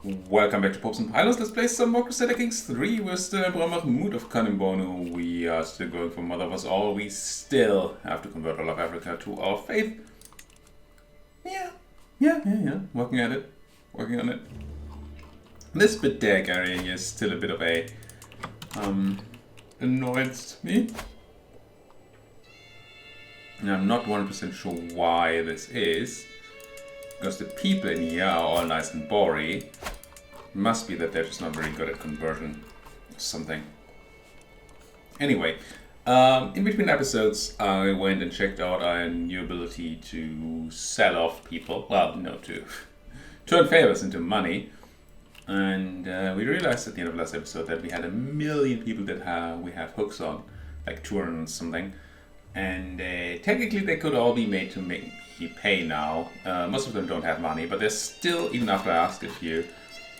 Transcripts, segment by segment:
Welcome back to Popes and Pilots. Let's play some more Crusader Kings 3. We're still in Brahma Mood of Cannonbonu. We are still going for Mother of Us All. We still have to convert all of Africa to our faith. Yeah. Working at it. Working on it. This Bedeck area here is still a bit of a annoyance to me. And I'm not 100% sure why this is. Because the people in here are all nice and boring. Must be that they're just not very good at conversion or something. Anyway, in between episodes, I went and checked out our new ability to sell off people. Well, no, to turn favors into money. And we realized at the end of last episode that we had 1 million people that we have hooks on, like 200 and something. And technically they could all be made to make me pay now. Most of them don't have money, but there's still, even after I asked a few,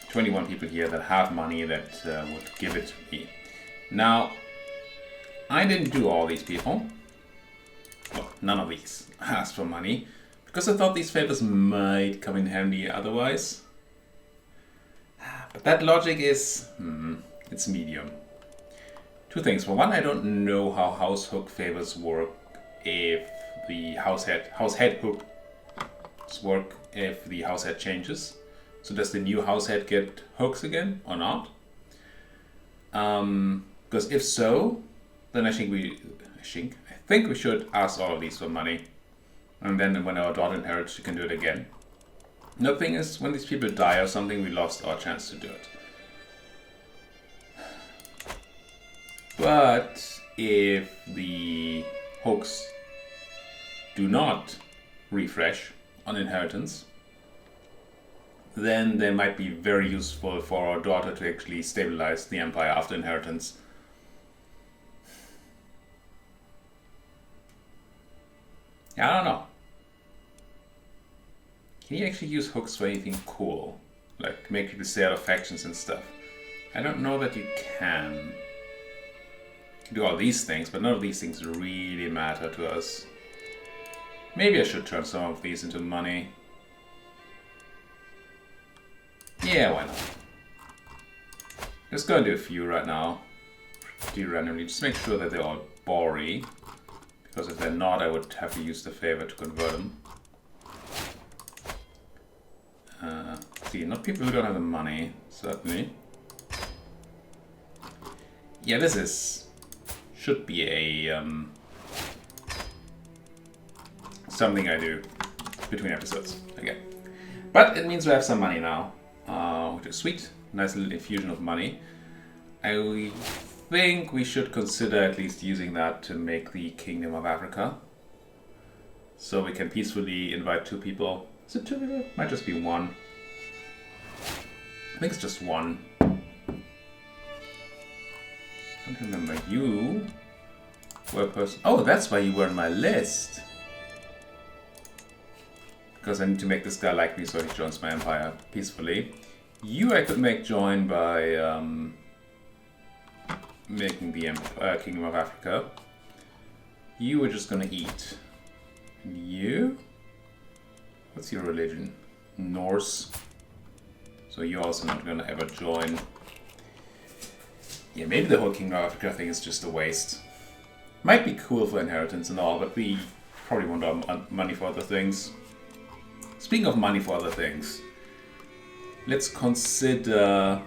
21 people here that have money that would give it to me. Now, I didn't do all these people. Well, none of these asked for money, because I thought these favors might come in handy otherwise. But that logic is, it's medium. Two things. For one, I don't know how house hook favors work if the house head hooks work if the house head changes. So does the new house head get hooks again or not? Because if so, then I think we should ask all of these for money, and then when our daughter inherits, she can do it again. The thing is, when these people die or something, we lost our chance to do it. But if the hooks do not refresh on inheritance, then they might be very useful for our daughter to actually stabilize the empire after inheritance. Yeah, I don't know. Can you actually use hooks for anything cool? Like make people stay out of factions and stuff? I don't know that you can. Do all these things, but none of these things really matter to us. Maybe I should turn some of these into money. Yeah, why not? Just gonna do a few right now. Pretty randomly, just make sure that they're all boring. Because if they're not, I would have to use the favor to convert them. See, not people who don't have the money, certainly. Yeah, this should be a something I do between episodes again. But it means we have some money now, which is sweet. Nice little infusion of money. I think we should consider at least using that to make the Kingdom of Africa. So we can peacefully invite 2 people. Is it 2 people? Might just be 1. I think it's just 1. I don't remember. You were a person. Oh, that's why you were on my list. Because I need to make this guy like me so he joins my empire peacefully. You I could make join by making the Kingdom of Africa. You were just gonna eat. And you? What's your religion? Norse. So you're also not gonna ever join. Yeah, maybe the whole Kingdom of Africa thing is just a waste. Might be cool for inheritance and all, but we probably want our money for other things. Speaking of money for other things, let's consider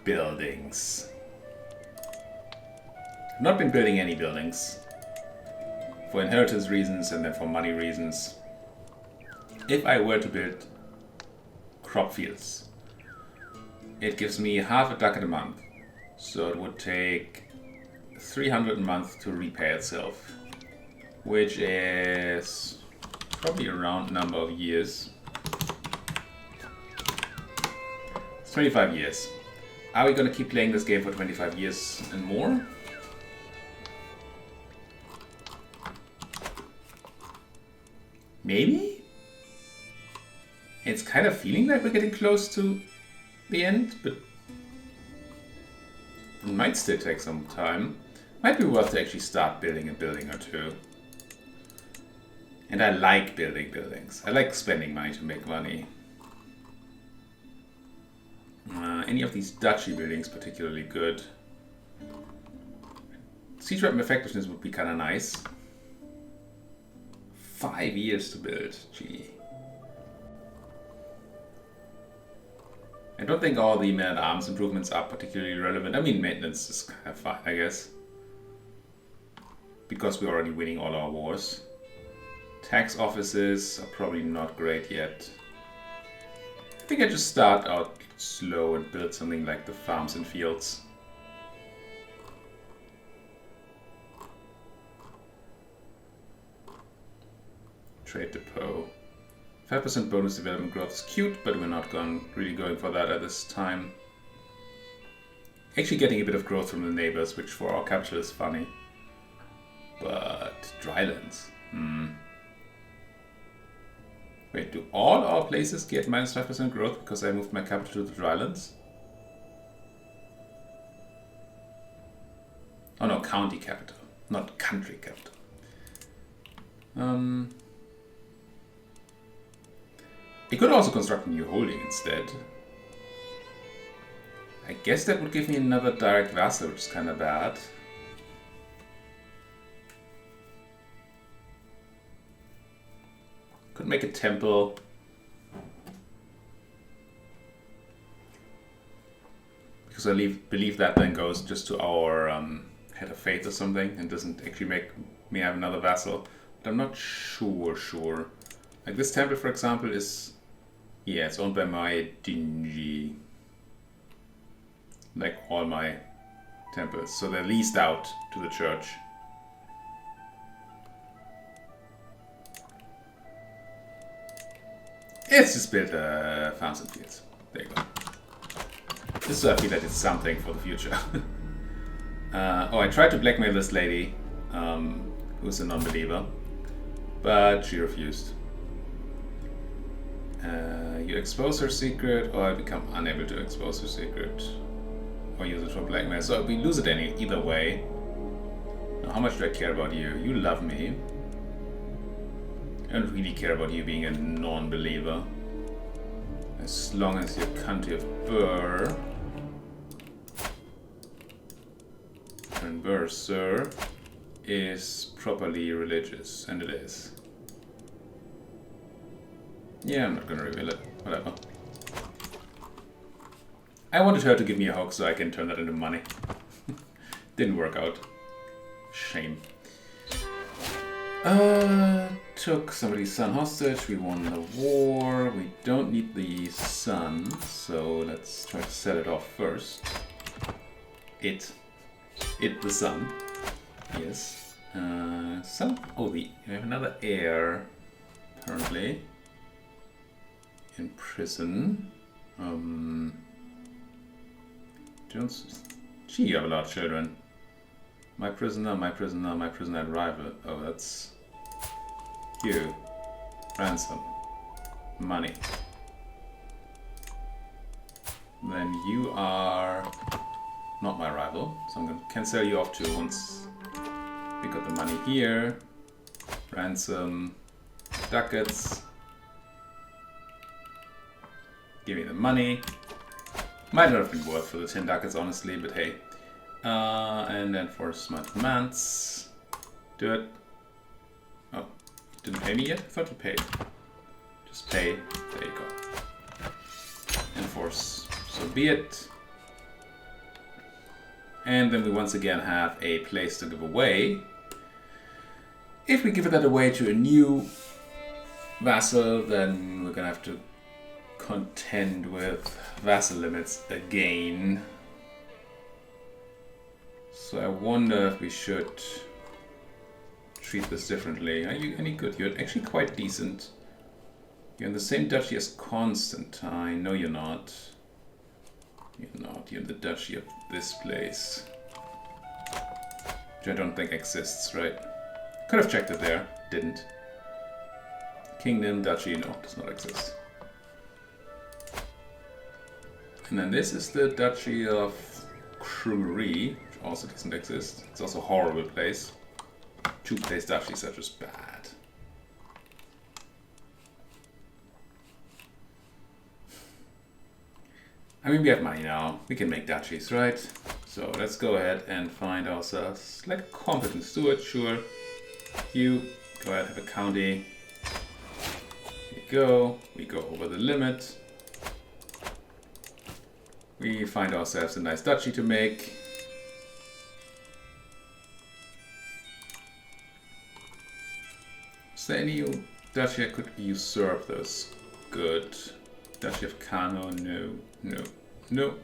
buildings. I've not been building any buildings. For inheritance reasons and then for money reasons. If I were to build crop fields, it gives me half a ducat a month. So it would take 300 a month to repay itself, which is probably a round number of years. It's 25 years. Are we going to keep playing this game for 25 years and more? Maybe? It's kind of feeling like we're getting close to the end, but it might still take some time. Might be worth to actually start building a building or 2. And I like building buildings. I like spending money to make money. any of these duchy buildings particularly good. Siege weapon effectiveness would be kind of nice. 5 years to build, gee. I don't think all the man-at-arms improvements are particularly relevant. I mean, maintenance is kind of fine, I guess. Because we're already winning all our wars. Tax offices are probably not great yet. I think I just start out slow and build something like the farms and fields. Trade depot. 5% bonus development growth is cute, but we're not really going for that at this time. Actually getting a bit of growth from the neighbors, which for our capital is funny. But drylands. Wait, do all our places get minus 5% growth because I moved my capital to the drylands? Oh no, county capital, not country capital. I could also construct a new holding instead. I guess that would give me another direct vassal, which is kind of bad. Could make a temple. Because I believe that then goes just to our head of faith or something and doesn't actually make me have another vassal. But I'm not sure. Like this temple, for example, is... Yeah, it's owned by my dingy. Like all my temples. So they're leased out to the church. Let's just build farms and fields. There you go. Just so I feel that it's something for the future. Oh, I tried to blackmail this lady, who's a non-believer, but she refused. You expose her secret, or I become unable to expose her secret, or use it for blackmail. So we lose it either way. Now, how much do I care about you? You love me. I don't really care about you being a non-believer. As long as your country of Burr and Burr, sir, is properly religious, and it is. Yeah, I'm not gonna reveal it. Whatever. I wanted her to give me a hoax so I can turn that into money. Didn't work out. Shame. Took somebody's son hostage. We won the war. We don't need the sun, so let's try to set it off first. It the sun. Yes. We have another heir, apparently. In prison. Gee, you have a lot of children. My prisoner at rival. Oh, that's you. Ransom. Money. Then you are not my rival, so I'm can sell you off to once we got the money here. Ransom. Ducats. Give me the money. Might not have been worth for the 10 ducats, honestly, but hey. And then for smart demands. Do it. Oh, didn't pay me yet? I thought you paid. Just pay. There you go. Enforce. So be it. And then we once again have a place to give away. If we give that away to a new vassal, then we're gonna have to contend with vassal limits again. So I wonder if we should treat this differently. Are you any good? You're actually quite decent. You're in the same duchy as Constantine. No, you're not. You're not. You're in the duchy of this place. Which I don't think exists, right? Could have checked it there. Didn't. Kingdom, duchy, no, does not exist. And then this is the Duchy of Crusader, which also doesn't exist. It's also a horrible place. Two-place duchies are just bad. I mean, we have money now. We can make duchies, right? So let's go ahead and find ourselves like a competent steward, sure. You go ahead, have a county. We go over the limit. We find ourselves a nice duchy to make. Is there any duchy I could usurp those? Good. Duchy of Kano, no.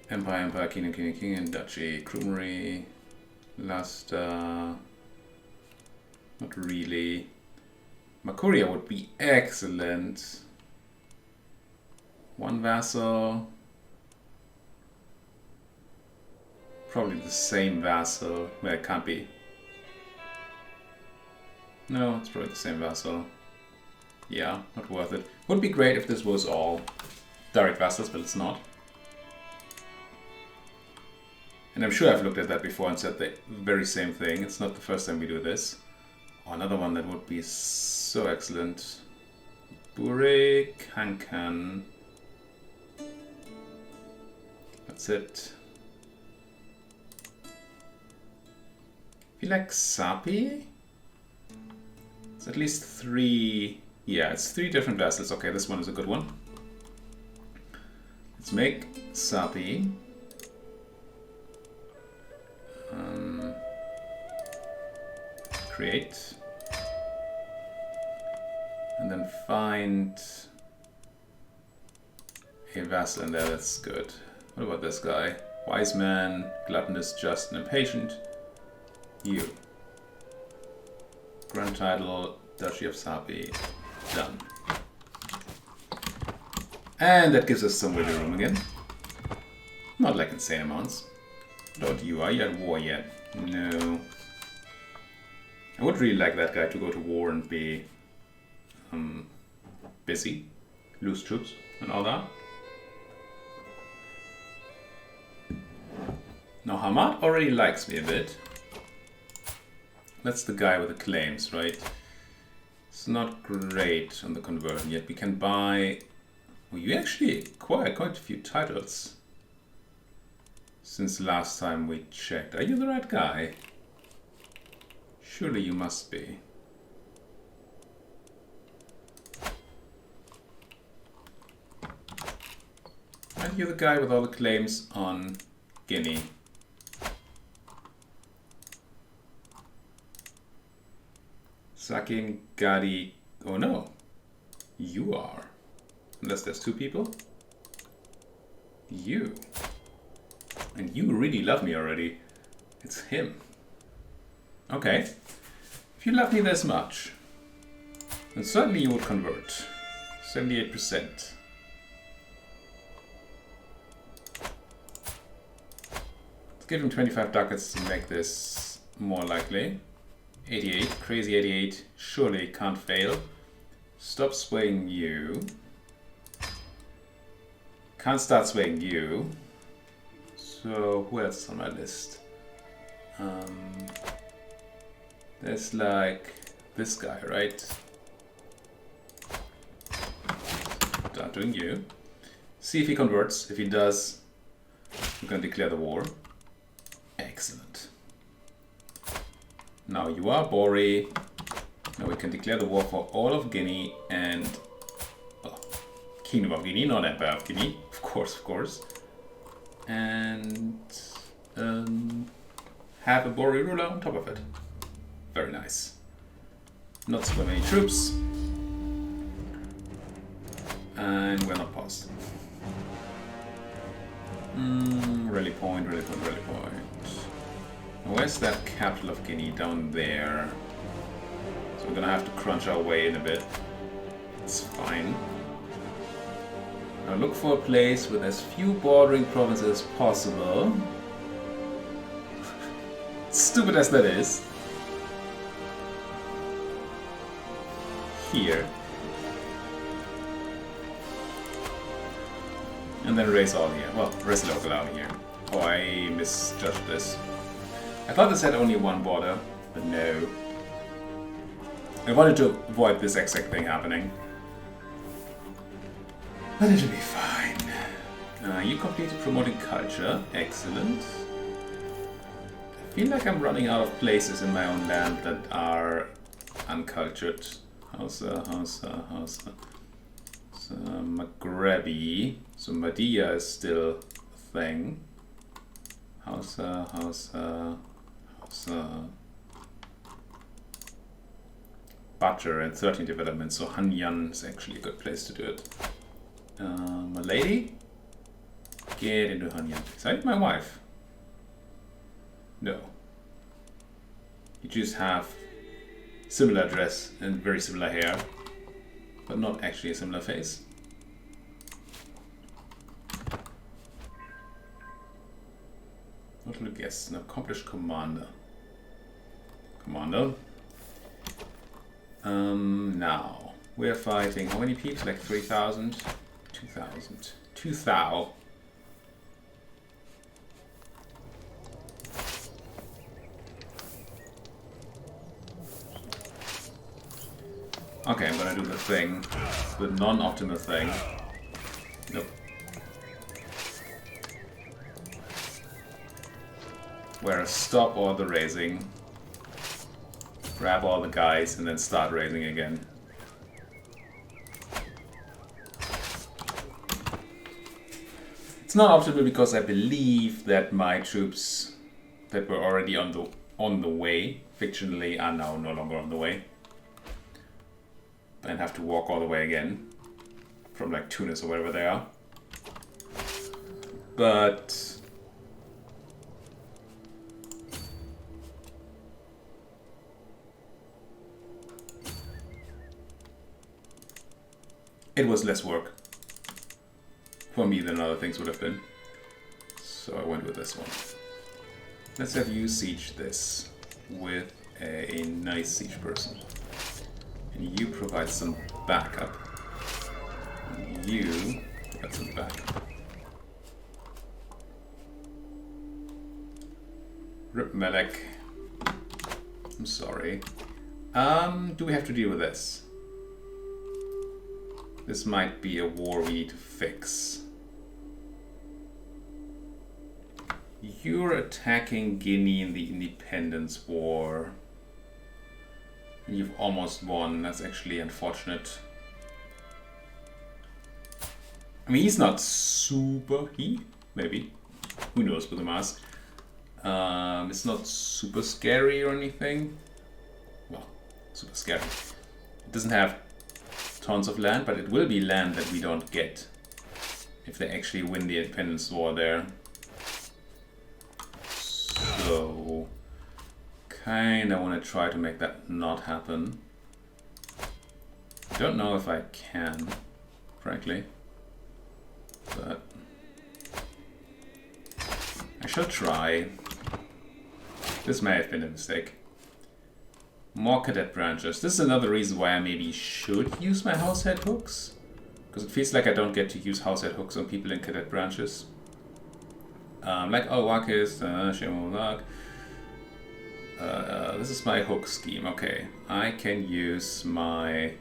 Empire, King, and Duchy, Krumri, Luster. Not really. Makuria would be excellent. One vassal. Probably the same vassal. Well, it can't be. No, it's probably the same vassal. Yeah, not worth it. Would be great if this was all direct vassals, but it's not. And I'm sure I've looked at that before and said the very same thing. It's not the first time we do this. Oh, another one that would be so excellent. Bure Kankan. That's it. Feel like Sapi? It's at least 3. Yeah, it's 3 different vassals. Okay, this one is a good one. Let's make Sapi. Create. And then find a vassal in there. That's good. What about this guy? Wise man, gluttonous, just, and impatient. You. Grand title, Duchy of Sapi. Done. And that gives us some wiggle room again. Not like insane amounts. Don't you? Are you at war yet? No. I would really like that guy to go to war and be busy, lose troops and all that. Now Hamad already likes me a bit. That's the guy with the claims, right? It's not great on the conversion yet. We can buy... Well, you actually acquired quite a few titles since last time we checked. Are you the right guy? Surely you must be. Aren't you the guy with all the claims on Guinea? Sakim, Gadi... Oh no. You are. Unless there's 2 people. You. And you really love me already. It's him. Okay. If you love me this much, then certainly you would convert. 78%. Let's give him 25 ducats to make this more likely. 88, crazy 88, surely can't fail. Stop swaying you. Can't start swaying you. So who else is on my list? There's like this guy, right? Start doing you. See if he converts. If he does, we're gonna declare the war. Excellent. Now you are Bori. Now we can declare the war for all of Guinea and Kingdom of Guinea, not Empire of Guinea. Of course. And have a Bori ruler on top of it. Very nice. Not so many troops. And we're not paused. Rally point. Where's that capital of Guinea? Down there. So we're gonna have to crunch our way in a bit. It's fine. Now look for a place with as few bordering provinces as possible. Stupid as that is. Here. And then raise all here. Well, raise local out here. Oh, I misjudged this. I thought this had only one border, but no. I wanted to avoid this exact thing happening. But it'll be fine. You completed promoting culture. Excellent. I feel like I'm running out of places in my own land that are uncultured. Hausa. So, Maghrebi. So Mahdia is still a thing. Hausa. Butter and 13 development, so Hanyan is actually a good place to do it. My lady? Get into Hanyan. Is that my wife? No. You just have similar dress and very similar hair, but not actually a similar face. Notable guest, an accomplished commander. Now, we're fighting how many peeps? Like 3,000? 2,000. 2,000. Okay, I'm gonna do the thing. The non-optimal thing. Nope. Where I stop all the raising. Grab all the guys and then start raising again. It's not optimal because I believe that my troops that were already on the way, fictionally, are now no longer on the way. And have to walk all the way again. From like Tunis or wherever they are. But it was less work for me than other things would have been. So I went with this one. Let's have you siege this with a nice siege person. And you provide some backup. And you provide some backup. Rip Melek. I'm sorry. Do we have to deal with this? This might be a war we need to fix. You're attacking Guinea in the Independence War. You've almost won. That's actually unfortunate. I mean, he's not super... Maybe. Who knows with the mask. It's not super scary or anything. Well, super scary. It doesn't have tons of land, but it will be land that we don't get if they actually win the Independence War there. So, kinda want to try to make that not happen. Don't know if I can, frankly, but I shall try. This may have been a mistake. More cadet branches. This is another reason why I maybe should use my househead hooks. Because it feels like I don't get to use househead hooks on people in cadet branches. Like, oh, Wakis, Shemolak. This is my hook scheme. Okay, I can use my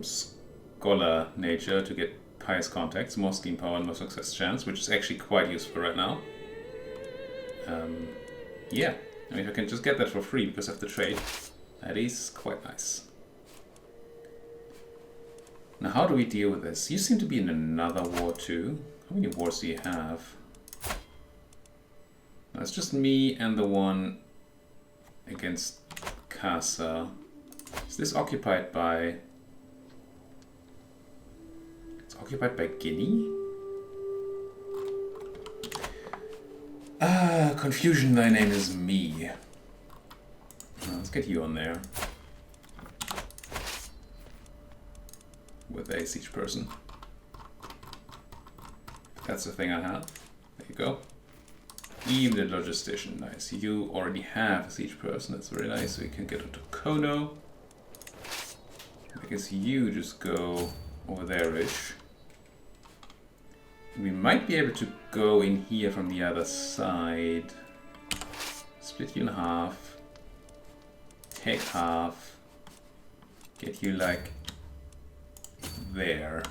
scholar nature to get pious contacts, more scheme power and more success chance, which is actually quite useful right now. Yeah. I mean, if I can just get that for free because of the trade, that is quite nice. Now, how do we deal with this? You seem to be in another war too. How many wars do you have? No, it's just me and the one against Casa. Is this occupied by... It's occupied by Guinea? Ah, confusion, thy name is me. Let's get you on there. With a siege person. That's the thing I have. There you go. Even the logistician, nice. You already have a siege person, that's very nice. So you can get onto Kono. I guess you just go over there-ish. We might be able to go in here from the other side. Split you in half. Take half. Get you like there.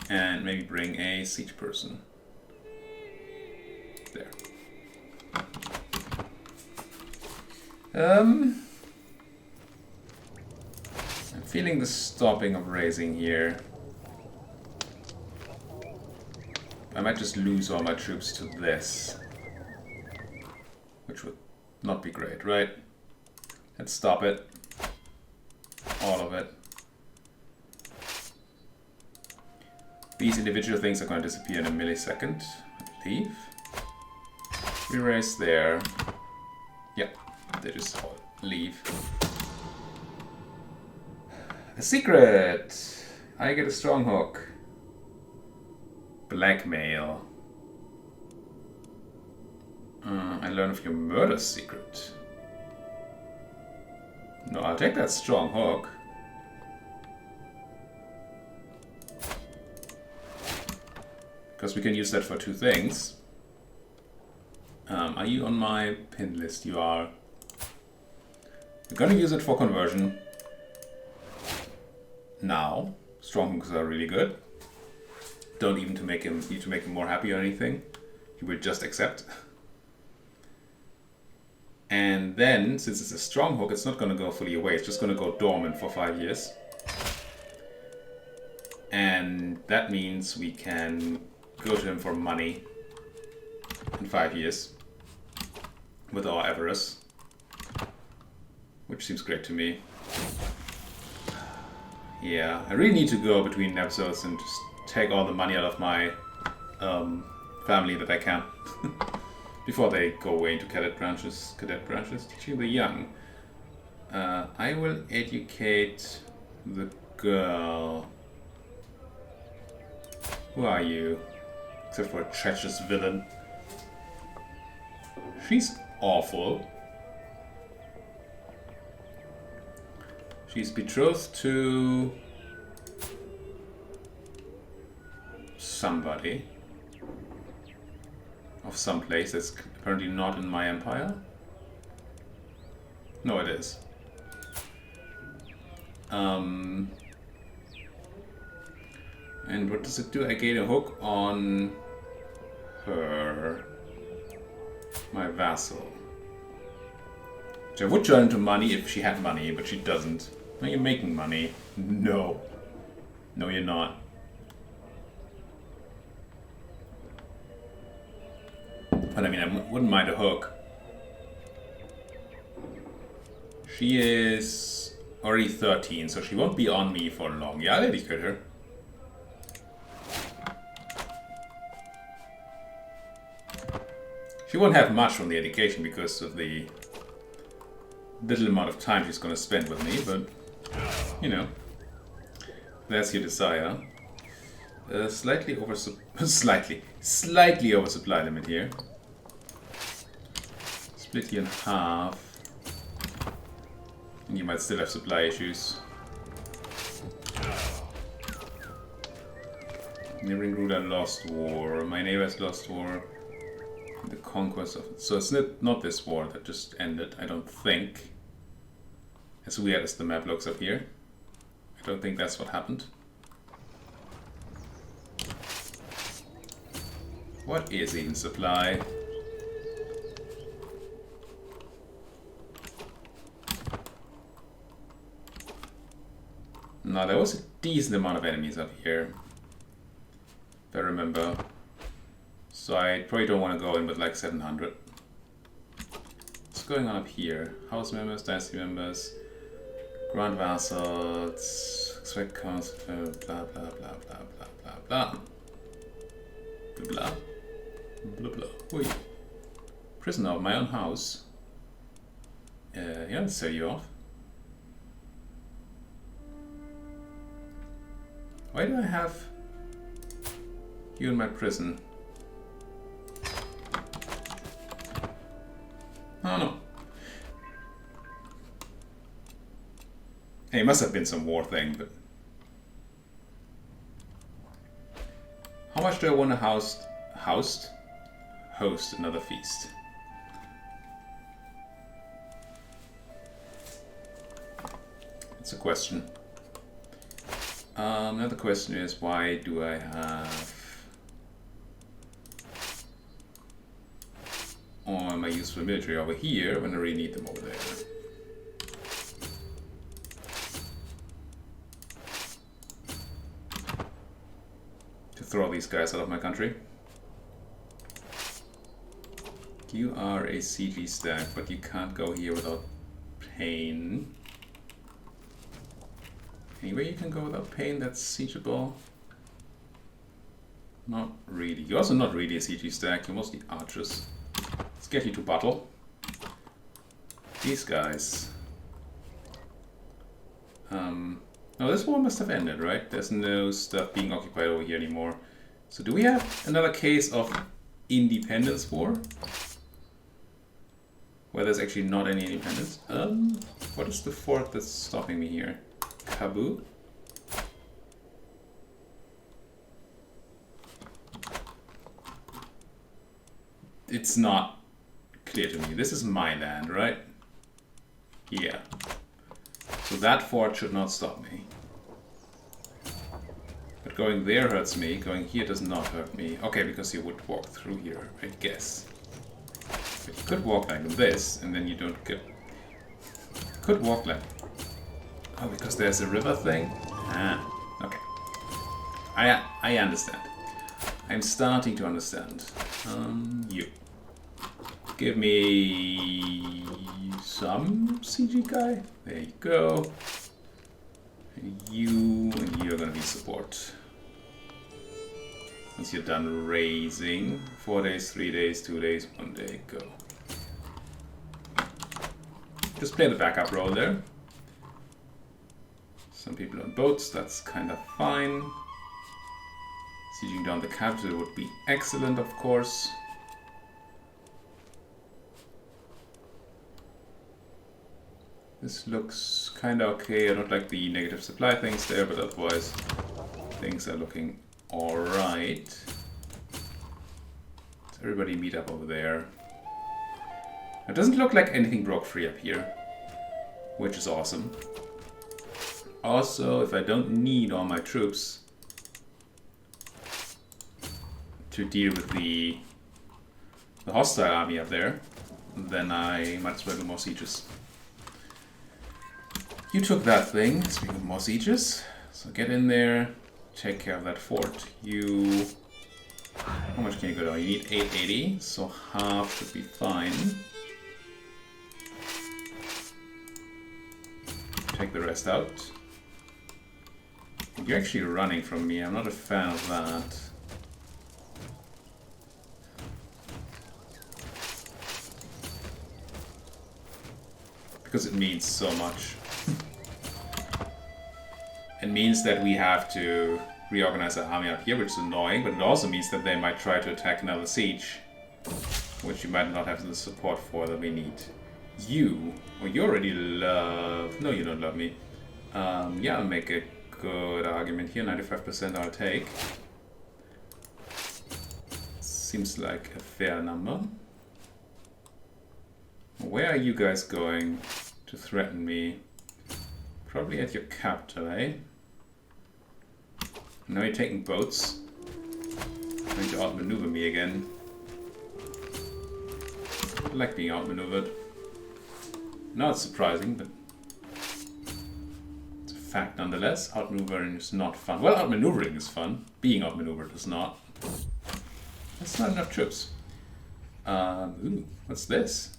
And maybe bring a siege person. There. I'm feeling the stopping of raising here. I might just lose all my troops to this. Which would not be great, right? Let's stop it. All of it. These individual things are going to disappear in a millisecond, I believe. We raise there. Yep, they just all leave. A secret! I get a strong hook. Blackmail. I learn of your murder secret. No, I'll take that strong hook. Because we can use that for two things. Are you on my pin list? You are. We're gonna use it for conversion. Now. Strong hooks are really good. Don't even need to make him more happy or anything. He will just accept. And then, since it's a strong hook, it's not going to go fully away. It's just going to go dormant for 5 years. And that means we can go to him for money in 5 years with our avarice, which seems great to me. Yeah, I really need to go between episodes and just take all the money out of my family that I can. Before they go away into cadet branches, teaching the young. I will educate the girl. Who are you? Except for a treacherous villain. She's awful. She's betrothed to somebody. Of some place that's apparently not in my empire. No, it is. And what does it do? I gain a hook on her. My vassal. Which I would turn into money if she had money, but she doesn't. Are you making money? No. No, you're not. But I mean, I wouldn't mind a hook. She is already 13, so she won't be on me for long. Yeah, I'll educate her. She won't have much from the education because of the little amount of time she's going to spend with me, but, you know, that's your desire. Slightly oversupply limit here. Split you in half. And you might still have supply issues. Neighboring ruler lost war. My neighbor has lost war. The conquest of... So it's not this war that just ended, I don't think. As weird as the map looks up here. I don't think that's what happened. What is even supply? No, there was a decent amount of enemies up here, if I remember. So I probably don't want to go in with like 700. What's going on up here? House members, dynasty members, grand vassals, expect council, blah blah blah blah blah blah blah. Blah blah blah. Who are you? Prisoner of my own house. Yeah, let's sell you off. Why do I have you in my prison? Oh no. Hey, it must have been some war thing, but... How much do I want to host another feast? It's a question. Another question is, why do I have all my useful military over here when I really need them over there? To throw these guys out of my country. You are a CG stack, but you can't go here without pain. Anyway, you can go without pain that's siegeable. Not really. You're also not really a CG stack, you're mostly archers. Let's get you to battle. These guys. Oh, this war must have ended, right? There's no stuff being occupied over here anymore. So do we have another case of independence war? Where there's actually not any independence. What is the fort that's stopping me here? Kabul? It's not clear to me. This is my land, right? Yeah. So that fort should not stop me. But going there hurts me. Going here does not hurt me. Okay, because you would walk through here, I guess. But you could walk like this, and then you don't get... Could walk like... Oh, because there's a river thing? Ah, okay. I understand. I'm starting to understand. You. Give me some CG guy. There you go. And you're gonna be support. Once you're done raising, 4 days, 3 days, 2 days, 1 day, go. Just play the backup role there. Some people on boats, that's kind of fine. Sieging down the capital would be excellent, of course. This looks kind of okay. I don't like the negative supply things there, but otherwise things are looking alright. Let's everybody meet up over there. It doesn't look like anything broke free up here, which is awesome. Also, if I don't need all my troops to deal with the hostile army up there, then I might as well do more sieges. You took that thing, speaking of more sieges, so get in there, take care of that fort. You... How much can you go down? You need 880, so half should be fine. Take the rest out. You're actually running from me, I'm not a fan of that. Because it means so much. It means that we have to reorganize our army up here, which is annoying, but it also means that they might try to attack another siege, which you might not have the support for that we need. You? Well, you already love... No, you don't love me. Yeah, I'll make a good argument here. 95% I'll take. Seems like a fair number. Where are you guys going to threaten me? Probably at your capital, eh? Now you're taking boats. Trying to outmaneuver me again. I like being outmaneuvered. Not it's surprising, but it's a fact nonetheless. Outmaneuvering is not fun. Well, outmaneuvering is fun. Being outmaneuvered is not. That's not enough troops. Ooh, what's this?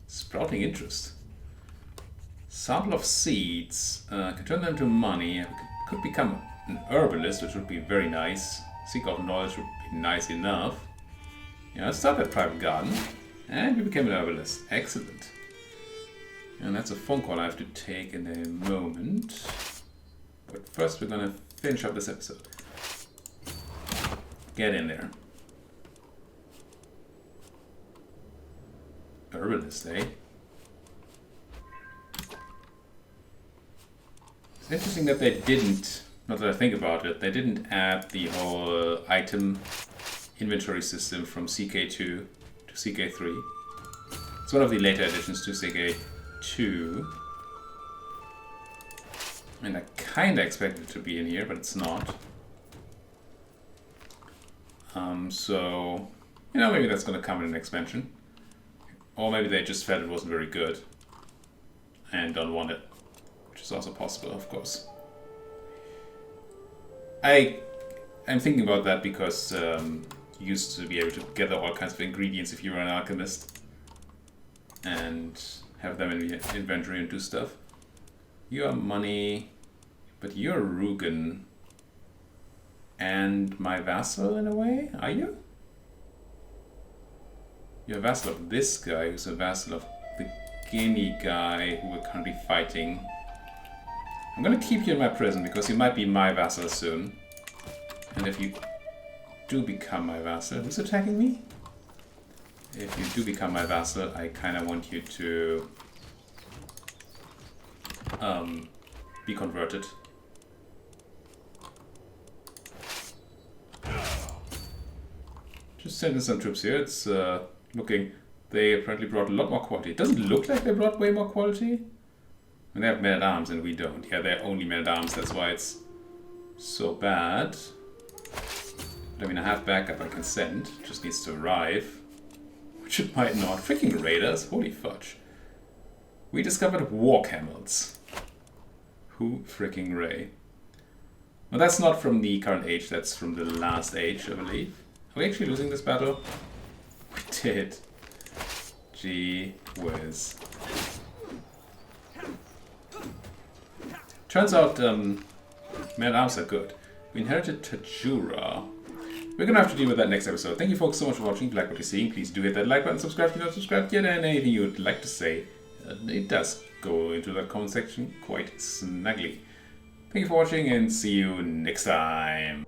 Sprouting interest. Sample of seeds. Can turn them into money. Could become an herbalist, which would be very nice. Seeker of knowledge would be nice enough. Yeah, let's start that private garden. And you became an herbalist. Excellent. And that's a phone call I have to take in a moment. But first we're gonna finish up this episode. Get in there. Herbalist, eh? It's interesting that they didn't, not that I think about it, they didn't add the whole item inventory system from CK2 to CK3. It's one of the later additions to CK2. And I kinda expected it to be in here, but it's not. So, you know, maybe that's gonna come in an expansion. Or maybe they just felt it wasn't very good and don't want it. Which is also possible, of course. I'm thinking about that because you used to be able to gather all kinds of ingredients if you were an alchemist. And have them in your inventory and do stuff. You are money, but you're Rugen. And my vassal in a way? Are you? You're a vassal of this guy who's a vassal of the Guinea guy who we're currently fighting. I'm gonna keep you in my prison because you might be my vassal soon. And if you do become my vassal, who's attacking me? If you do become my vassal, I kinda want you to be converted. Just sending some troops here. It's looking... They apparently brought a lot more quality. It doesn't look like they brought way more quality. And they have men-at-arms and we don't. Yeah, they're only men-at-arms. That's why it's so bad. But I mean, I have backup I can send. It just needs to arrive. Which it might not. Freaking raiders. Holy fudge. We discovered war camels. Who freaking Ray? Well, that's not from the current age. That's from the last age, I believe. Are we actually losing this battle? We did. Gee whiz. Turns out men-at-arms are good. We inherited Tajura. We're gonna have to deal with that next episode. Thank you folks so much for watching. If you like what you're seeing, please do hit that like button, subscribe if you're not subscribed yet, and anything you would like to say. It does go into the comment section quite snugly. Thank you for watching and see you next time.